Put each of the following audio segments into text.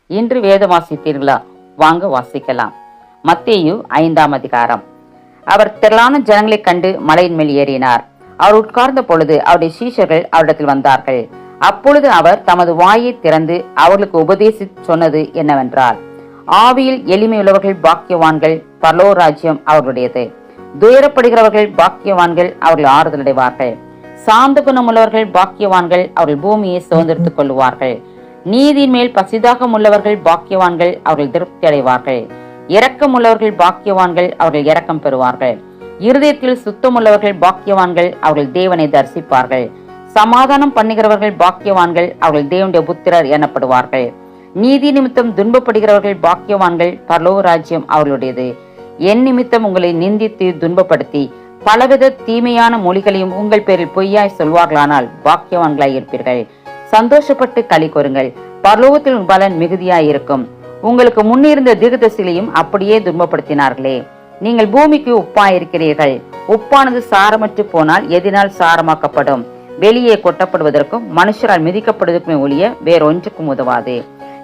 இன்று வேதம் வாசித்தீர்களா? வாங்க வாசிக்கலாம். மத்தேயு 5ஆம் அதிகாரம். அவர் திரளான ஜனங்களைக் கண்டு மலையின் மேல் ஏறினார். அவர் உட்கார்ந்த பொழுது அவருடைய சீஷர்கள் அவரிடத்தில் வந்தார்கள். அப்பொழுது அவர் தமது வாயை திறந்து அவர்களுக்கு உபதேசித்து சொன்னது என்னவென்றால், ஆவியில் எளிமையுள்ளவர்கள் பாக்கியவான்கள், பரலோக ராஜ்யம் அவர்களுடையது. துயரப்படுகிறவர்கள் பாக்கியவான்கள், அவர்கள் ஆறுதல் அடைவார்கள். சாந்த குணமுள்ளவர்கள் பாக்கியவான்கள், அவர்கள் பூமியை சுதந்திரித்துக் கொள்வார்கள். நீதியின் மேல் பசிதாகம் உள்ளவர்கள் பாக்கியவான்கள், அவர்கள் திருப்தி அடைவார்கள். இரக்கம் உள்ளவர்கள் பாக்கியவான்கள், அவர்கள் இரக்கம் பெறுவார்கள். இருதயத்தில் சுத்தமுள்ளவர்கள் பாக்கியவான்கள், அவர்கள் தேவனை தரிசிப்பார்கள். சமாதானம் பண்ணுகிறவர்கள் பாக்கியவான்கள், அவர்கள் தேவனுடைய புத்திரர் எனப்படுவார்கள். நீதி நிமித்தம் துன்பப்படுகிறவர்கள் பாக்கியவான்கள், பரலோக ராஜ்யம் அவர்களுடையது. என் நிமித்தம் உங்களை நிந்தித்து துன்பப்படுத்தி பலவித தீமையான மொழிகளையும் உங்கள் பேரில் பொய்யாய் சொல்வார்களானால் பாக்கியவான்களாய் இருப்பீர்கள். சந்தோஷப்பட்டு களி கூறுங்கள், பரலோகத்தில் பலன் மிகுதியாய் இருக்கும். உங்களுக்கு முன்னிருந்த தீர்க்கதரிசிகளையும் அப்படியே துன்பப்படுத்தினார்களே. நீங்கள் பூமிக்கு உப்பாயிருக்கிறீர்கள். உப்பானது சாரமற்று போனால் எதினால் சாரமாக்கப்படும்? வெளியே கொட்டப்படுவதற்கும் மனுஷரால் மிதிக்கப்படுவதற்குமே ஒழிய வேறொன்றுக்கும் உதவாது.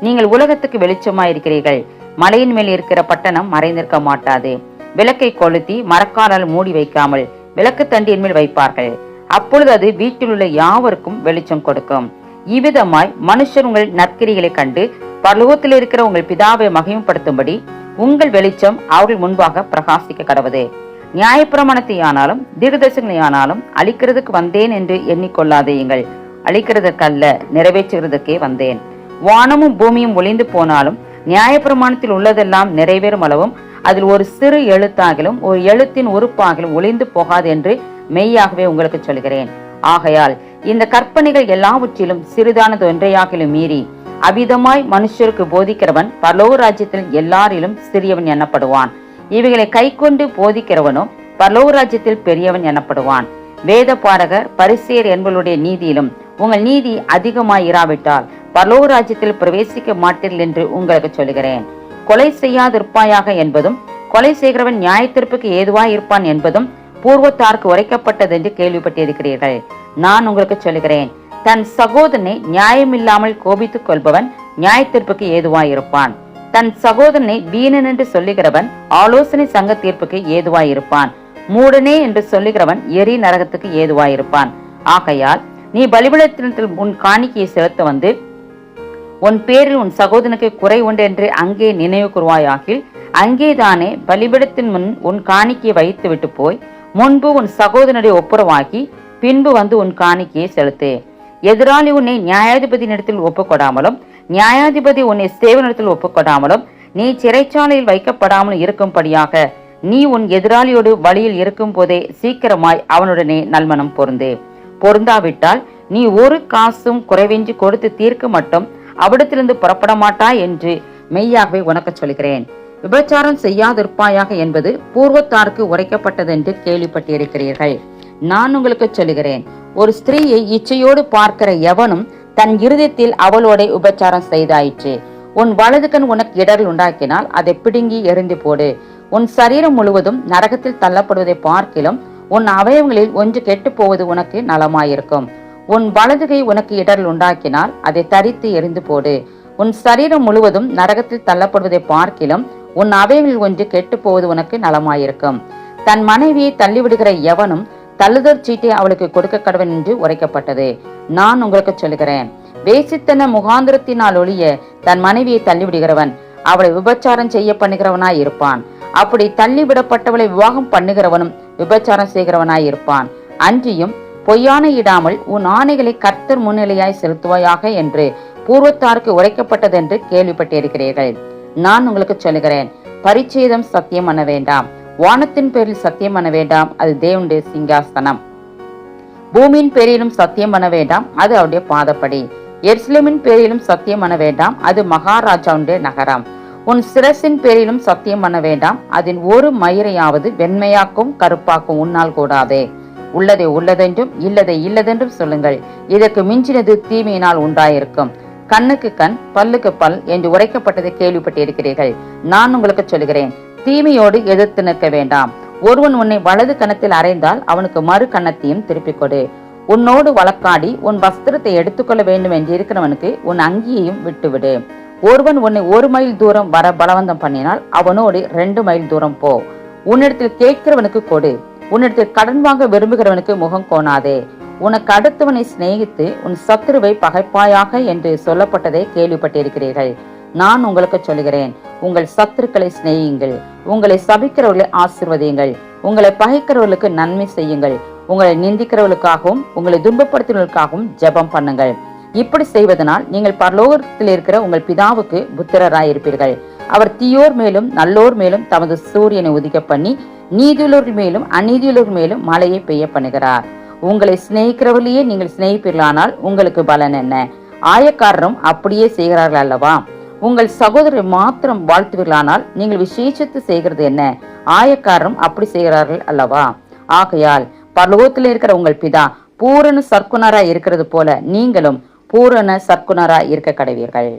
நீங்கள் உலகத்துக்கு வெளிச்சமாயிருக்கிறீர்கள். மலையின் மேல் இருக்கிற பட்டணம் மறைந்திருக்க மாட்டாது. விளக்கை கொளுத்தி மரக்காலால் மூடி வைக்காமல் விளக்கு தண்டியின் மேல் வைப்பார்கள். அப்பொழுது அது வீட்டில் உள்ள யாவருக்கும் வெளிச்சம் கொடுக்கும். இவ்விதமாய் மனுஷர் உங்கள் நற்கிரிகளை கண்டு பரலோகத்தில் இருக்கிற உங்கள் பிதாவை மகிமைப்படுத்தும்படி உங்கள் வெளிச்சம் அவர்கள் முன்பாக பிரகாசிக்க கடவுது. நியாயப்பிரமாணத்தை ஆனாலும் தீர்க்கதரிசனங்களை ஆனாலும் அழிக்கிறதுக்கு வந்தேன் என்று எண்ணிக்கொள்ளாதேயுங்கள். அழிக்கிறதுக்கல்ல, நிறைவேற்றுகிறதுக்கே வந்தேன். வானமும் பூமியும் ஒளிந்து போனாலும் நியாயப்பிரமாணத்தில் உள்ளதெல்லாம் நிறைவேறும் அளவும் அதில் ஒரு சிறு எழுத்தாகிலும் ஒரு எழுத்தின் உறுப்பாகிலும் ஒளிந்து போகாது என்று மெய்யாகவே உங்களுக்கு சொல்கிறேன். ஆகையால் இந்த கற்பனைகள் எல்லாவற்றிலும் சிறிதானது ஒன்றையாகிலும் மீறி அவிதமாய் மனுஷருக்கு போதிக்கிறவன் பரலோக ராஜ்யத்தில் எல்லாரிலும் சிறியவன் எனப்படுவான். இவைகளை கை கொண்டு போதிக்கிறவனோ பரலோக ராஜ்யத்தில் பெரியவன் எனப்படுவான். வேத பாரகர் பரிசேயர் என்பவருடைய நீதியிலும் உங்கள் நீதி அதிகமாய் இராவிட்டால் பரலோக ராஜ்யத்தில் பிரவேசிக்க மாட்டீர்கள் என்று உங்களுக்கு சொல்கிறேன். கொலை செய்யாதிருப்பாயாக என்பதும் கொலை செய்கிறவன் நியாயத்தீர்ப்புக்கு ஏதுவாய் இருப்பான் என்பதும் பூர்வத்தாருக்கு உரைக்கப்பட்டது என்று கேள்விப்பட்டிருக்கிறீர்கள். நான் உங்களுக்கு சொல்கிறேன், தன் சகோதரனை நியாயமில்லாமல் கோபித்துக் கொள்பவன் நியாயத்தீர்ப்புக்கு ஏதுவாய் இருப்பான். தன் சகோதரனை வீணன் என்று சொல்லுகிறவன் ஆலோசனை சங்க தீர்ப்புக்கு ஏதுவாய் இருப்பான். மூடனே என்று சொல்லுகிறவன் எரி நரகத்துக்கு ஏதுவாய் இருப்பான். ஆகையால் நீ பலிபீடத்தில் உன் காணிக்கையை செலுத்த வந்து உன் பேரில் உன் சகோதரனுக்கு குறை உண்டு என்று அங்கே நினைவு கூர்வாயாகில் அங்கேதானே பலிபீடத்தின் முன் உன் காணிக்கையை வைத்து விட்டு போய் முன்பு உன் சகோதரனுடைய ஒப்புரவாக்கி பின்பு வந்து உன் காணிக்கையை செலுத்து. எதிராளி உன்னை நியாயாதிபதியினிடத்தில் ஒப்புக்கொடாமலும் நியாயாதிபதி உன்னை சேவனிடத்தில் ஒப்புக்கொடாமலும் நீ சிறைச்சாலையில் வைக்கப்படாமல் இருக்கும்படியாக நீ உன் எதிராளியோடு வழியில் இருக்கும் போதே சீக்கிரமாய் அவனுடனே நல்மனம் பொருந்தாவிட்டால் நீ ஒரு காசும் குறைவின்றி கொடுத்து தீர்க்க மட்டும் அவிடத்திலிருந்து புறப்பட மாட்டாய் என்று மெய்யாகவே உனக்கு சொல்கிறேன். விபச்சாரம் செய்யாதிருப்பாயாக என்பது பூர்வத்தாருக்கு உரைக்கப்பட்டது என்று கேள்விப்பட்டிருக்கிறீர்கள். நான் உங்களுக்கு சொல்லுகிறேன், ஒரு ஸ்திரீயை இச்சையோடு பார்க்கிற எவனும் தன் இருதயத்தில் அவளோட உபச்சாரம் செய்தாயிற்று. உன் வலது கண் உனக்கு இடர்கள் உண்டாக்கினால் அதை பிடுங்கி எறிந்து போடு. உன் சரீரம் முழுவதும் நரகத்தில் தள்ளப்படுவதை பார்க்கிலும் உன் அவயவங்களில் ஒன்று கெட்டு போவது உனக்கு நலமாயிருக்கும். உன் வலது கை உனக்கு இடர்கள் உண்டாக்கினால் அதை தரித்து எறிந்து போடு. உன் சரீரம் முழுவதும் நரகத்தில் தள்ளப்படுவதை பார்க்கிலும் உன் அவயவங்களில் ஒன்று கெட்டு போவது உனக்கு நலமாயிருக்கும். தன் மனைவியை தள்ளிவிடுகிற எவனும் தள்ளுதற் சீட்டை அவளுக்கு கொடுக்க கடவன் என்று உரைக்கப்பட்டது. நான் உங்களுக்கு சொல்லுகிறேன், வேசித்தன முகாந்திரத்தினால் ஒழிய தன் மனைவியை தள்ளிவிடுகிறவன் அவளை விபச்சாரம் செய்ய பண்ணுகிறவனாய் இருப்பான். அப்படி தள்ளிவிடப்பட்டவளை விவாகம் பண்ணுகிறவனும் விபச்சாரம் செய்கிறவனாய் இருப்பான். அன்றியும் பொய்யான இடாமல் உன் ஆணைகளை கர்த்தர் முன்னிலையாய் செலுத்துவாயாக என்று பூர்வத்தாருக்கு உரைக்கப்பட்டது என்று கேள்விப்பட்டிருக்கிறீர்கள். நான் உங்களுக்கு சொல்லுகிறேன், பரிச்சேதம் சத்தியம் பண்ண வேண்டாம். வானத்தின் பேரில் சத்தியம் பண்ண வேண்டாம், அது தேவனுடைய சிங்காசனம். பூமியின் பேரிலும் சத்தியம் பண்ண வேண்டாம், அது அவருடைய பாதப்படி. எருசலேமின் பேரிலும் சத்தியம் பண்ண வேண்டாம், அது மகாராஜாவுடைய நகரம். உன் சிரசின் பேரிலும் சத்தியம் பண்ண வேண்டாம், அதன் ஒரு மயிரையாவது வெண்மையாக்கும் கருப்பாக்கும் உன்னால் கூடாதே. உள்ளதை உள்ளதென்றும் இல்லதை இல்லதென்றும் சொல்லுங்கள். இதற்கு மிஞ்சினது தீமையினால் உண்டாயிருக்கும். கண்ணுக்கு கண் பல்லுக்கு பல் என்று உரைக்கப்பட்டதை கேள்விப்பட்டிருக்கிறீர்கள். நான் உங்களுக்கு சொல்கிறேன், தீமையோடு எதிர்த்து நிற்க வேண்டாம். ஒருவன் உன்னை வலது கன்னத்தில் அறைந்தால் அவனுக்கு மறு கன்னத்தையும் திருப்பிக் கொடு. உன்னோடு வழக்காடி உன் வஸ்திரத்தை எடுத்துக்கொள்ள வேண்டும் என்று இருக்கிறவனுக்கு உன் அங்கியையும் விட்டுவிடு. ஒருவன் உன்னை 1 மைல் தூரம் வர பலவந்தம் பண்ணினால் அவனோடு 2 மைல் தூரம் போ. உன்னிடத்தில் கேட்கிறவனுக்கு கொடு, உன்னிடத்தில் கடன் வாங்க விரும்புகிறவனுக்கு முகம் கோணாதே. உனக்கு அடுத்தவனை சிநேகித்து உன் சத்துருவை பகைப்பாயாக என்று சொல்லப்பட்டதை கேள்விப்பட்டிருக்கிறீர்கள். நான் உங்களுக்கு சொல்கிறேன், உங்கள் சத்துருக்களை சிநேகியுங்கள், உங்களை சபிக்கிறவர்களை ஆசீர்வதியுங்கள், உங்களை பகைக்கிறவர்களுக்கு நன்மை செய்யுங்கள், உங்களை நிந்திக்கிறவர்களுக்காகவும் உங்களை துன்பப்படுத்துவதற்காகவும் ஜெபம் பண்ணுங்கள். இப்படி செய்வதனால் நீங்கள் பரலோகத்தில் இருக்கிற உங்கள் பிதாவுக்கு புத்திரராயிருப்பீர்கள். அவர் தீயோர் மேலும் நல்லோர் மேலும் தமது சூரியனை உதிக்க பண்ணி நீதியுள்ளவர்கள் மேலும் அநீதியுள்ளவர்கள் மேலும் மழையை பெய்ய பண்ணுகிறார். உங்களை சிநேகிக்கிறவர்களையே நீங்கள் சிநேகிப்பீர்களானால் உங்களுக்கு பலன் என்ன? ஆயக்காரரும் அப்படியே செய்கிறார்கள் அல்லவா? உங்கள் சகோதரரை மாத்திரம் வாழ்த்துவீர்களானால் நீங்கள் விசேஷித்து செய்கிறது என்ன? ஆயக்காரரும் அப்படி செய்கிறார்கள் அல்லவா? ஆகையால் பரலோகத்தில் இருக்கிற உங்கள் பிதா பூரண சற்குணராய் இருக்கிறது போல நீங்களும் பூரண சற்குணராய் இருக்க கடவீர்கள்.